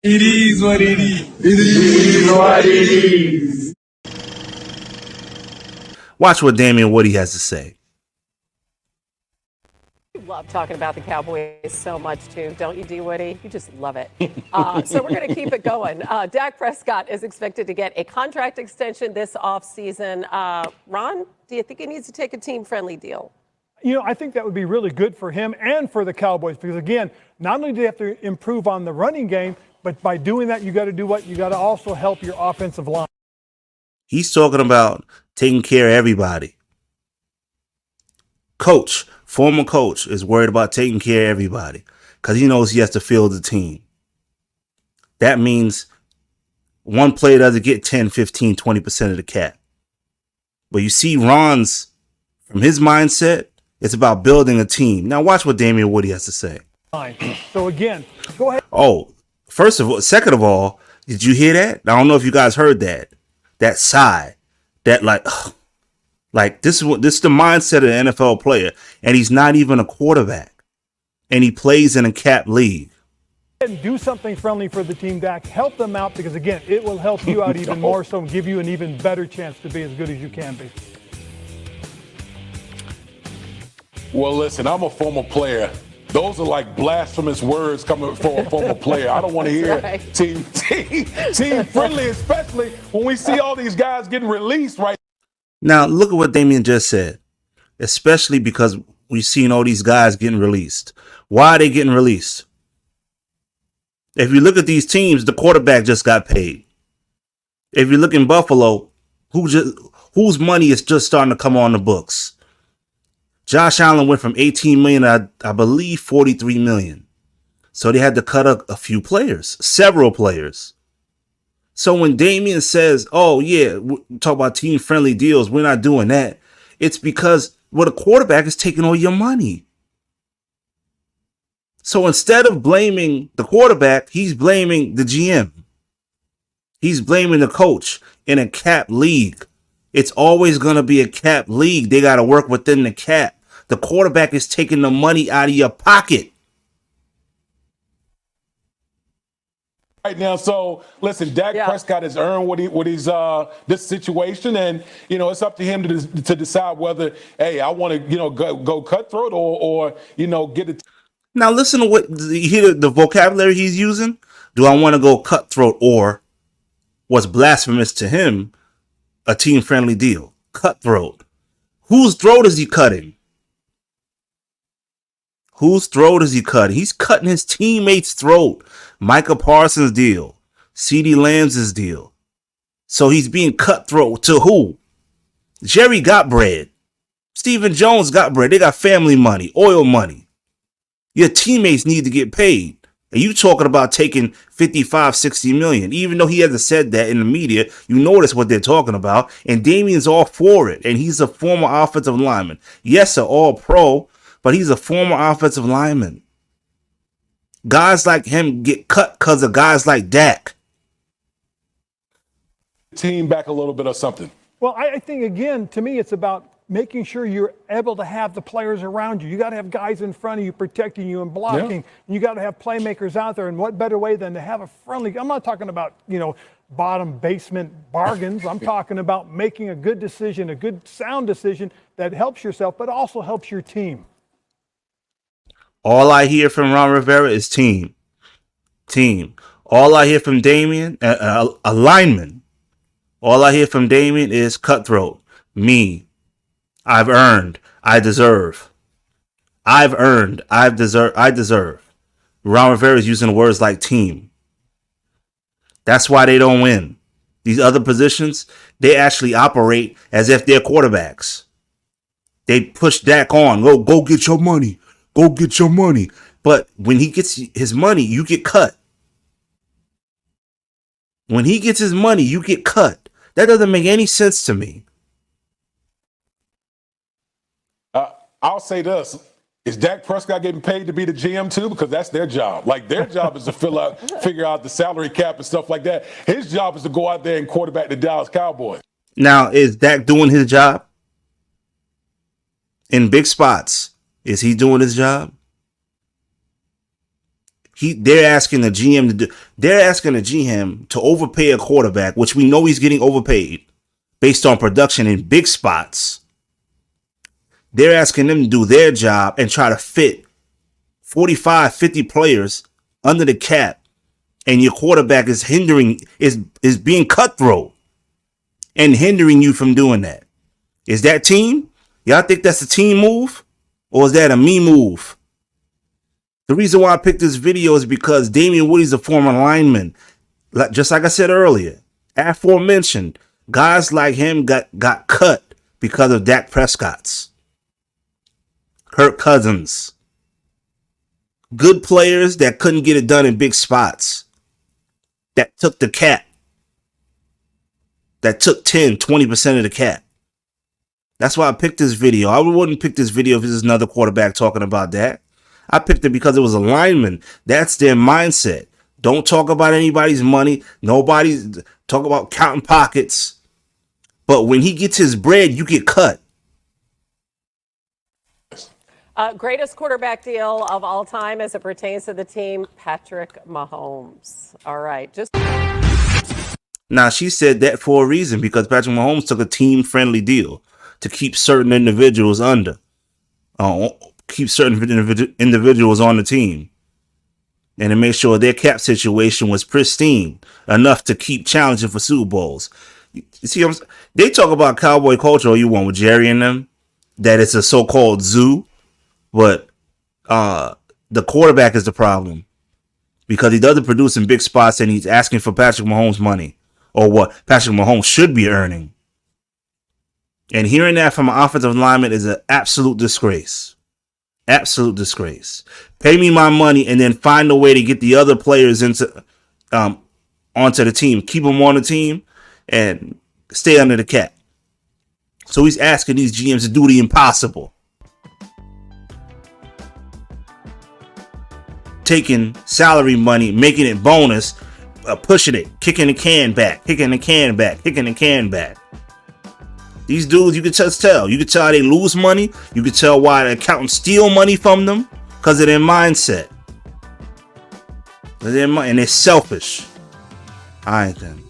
It is what it is. It is what it is. Watch what Damien Woody has to say. You love talking about the Cowboys so much, too, don't you, D. Woody? You just love it. So we're going to keep it going. Dak Prescott is expected to get a contract extension this offseason. Ron, do you think he needs to take a team-friendly deal? You know, I think that would be really good for him and for the Cowboys because, again, not only do they have to improve on the running game, but by doing that, you got to do what? You got to also help your offensive line. He's talking about taking care of everybody. Coach, former coach, is worried about taking care of everybody because he knows he has to field the team. That means one player doesn't get 10, 15, 20% of the cap. But you see Ron's, from his mindset, it's about building a team. Now watch what Damien Woody has to say. So again, go ahead. Oh, second of all, did you hear that? I don't know if you guys heard that. That sigh. That like this is the mindset of an NFL player. And he's not even a quarterback. And he plays in a cap league. And do something friendly for the team, Dak. Help them out because, again, it will help you out even more so and give you an even better chance to be as good as you can be. Well, listen, I'm a former player. Those are like blasphemous words coming from a former player. I don't want to hear right. team friendly, especially when we see all these guys getting released right Now, look at what Damien just said. Especially because we've seen all these guys getting released. Why are they getting released? If you look at these teams, the quarterback just got paid. If you look in Buffalo, whose money is just starting to come on the books? Josh Allen went from 18 million to, I believe, 43 million. So they had to cut a few players, several players. So when Damien says, oh, yeah, we talk about team-friendly deals, we're not doing that. It's because, well, the quarterback is taking all your money. So instead of blaming the quarterback, he's blaming the GM. He's blaming the coach in a cap league. It's always going to be a cap league. They got to work within the cap. The quarterback is taking the money out of your pocket. now. So listen, Dak Prescott has earned what he's this situation, and it's up to him to decide whether, hey, I want to go cutthroat or get it. Now listen to what you hear the vocabulary he's using. Do I want to go cutthroat, or what's blasphemous to him, a team-friendly deal? Cutthroat. Whose throat is he cutting? Whose throat is he cutting? He's cutting his teammate's throat. Micah Parsons' deal. CeeDee Lamb's deal. So he's being cutthroat to who? Jerry got bread. Stephen Jones got bread. They got family money, oil money. Your teammates need to get paid. And you talking about taking 55, 60 million. Even though he hasn't said that in the media, you notice what they're talking about. And Damien's all for it. And he's a former offensive lineman. Yes, an all-pro, but he's a former offensive lineman. Guys like him get cut because of guys like Dak. Team back a little bit or something. Well, I think, again, to me, it's about making sure you're able to have the players around you. You got to have guys in front of you protecting you and blocking. Yeah. And you got to have playmakers out there. And what better way than to have a friendly? I'm not talking about, bottom basement bargains. I'm talking about making a good decision, a good sound decision that helps yourself, but also helps your team. All I hear from Ron Rivera is team. Team. All I hear from Damien, a lineman. All I hear from Damien is cutthroat. Me. I've earned. I deserve. I've earned. I deserve. Ron Rivera is using words like team. That's why they don't win. These other positions, they actually operate as if they're quarterbacks. They push Dak on. Go get your money. Go get your money. But when he gets his money, you get cut. When he gets his money, you get cut. That doesn't make any sense to me. I'll say this. Is Dak Prescott getting paid to be the GM too? Because that's their job. Like, their job is to figure out the salary cap and stuff like that. His job is to go out there and quarterback the Dallas Cowboys. Now, is Dak doing his job? In big spots, is he doing his job? They're asking the GM to overpay a quarterback, which we know he's getting overpaid based on production in big spots. They're asking them to do their job and try to fit 45, 50 players under the cap, and your quarterback is being cutthroat and hindering you from doing that. Is that team? Y'all think that's a team move? Or is that a me move? The reason why I picked this video is because Damien Woody's a former lineman. Just like I said earlier, aforementioned, guys like him got cut because of Dak Prescott's. Kirk Cousins. Good players that couldn't get it done in big spots. That took the cap. That took 10, 20% of the cap. That's why I picked this video. I wouldn't pick this video if this is another quarterback talking about that. I picked it because it was a lineman. That's their mindset. Don't talk about anybody's money. Nobody's talk about counting pockets. But when he gets his bread, you get cut. Greatest quarterback deal of all time as it pertains to the team, Patrick Mahomes. All right. Now, she said that for a reason, because Patrick Mahomes took a team-friendly deal to keep certain individuals keep certain individuals on the team, and to make sure their cap situation was pristine enough to keep challenging for Super Bowls. You see, they talk about cowboy culture all you want with Jerry and them, that it's a so-called zoo, but the quarterback is the problem, because he doesn't produce in big spots and he's asking for Patrick Mahomes money, or what Patrick Mahomes should be earning. And hearing that from an offensive lineman is an absolute disgrace. Absolute disgrace. Pay me my money and then find a way to get the other players onto the team. Keep them on the team and stay under the cap. So he's asking these GMs to do the impossible. Taking salary money, making it bonus, pushing it, kicking the can back. These dudes, you can just tell. You can tell how they lose money. You can tell why the accountants steal money from them, because of their mindset. And they're selfish. All right, then.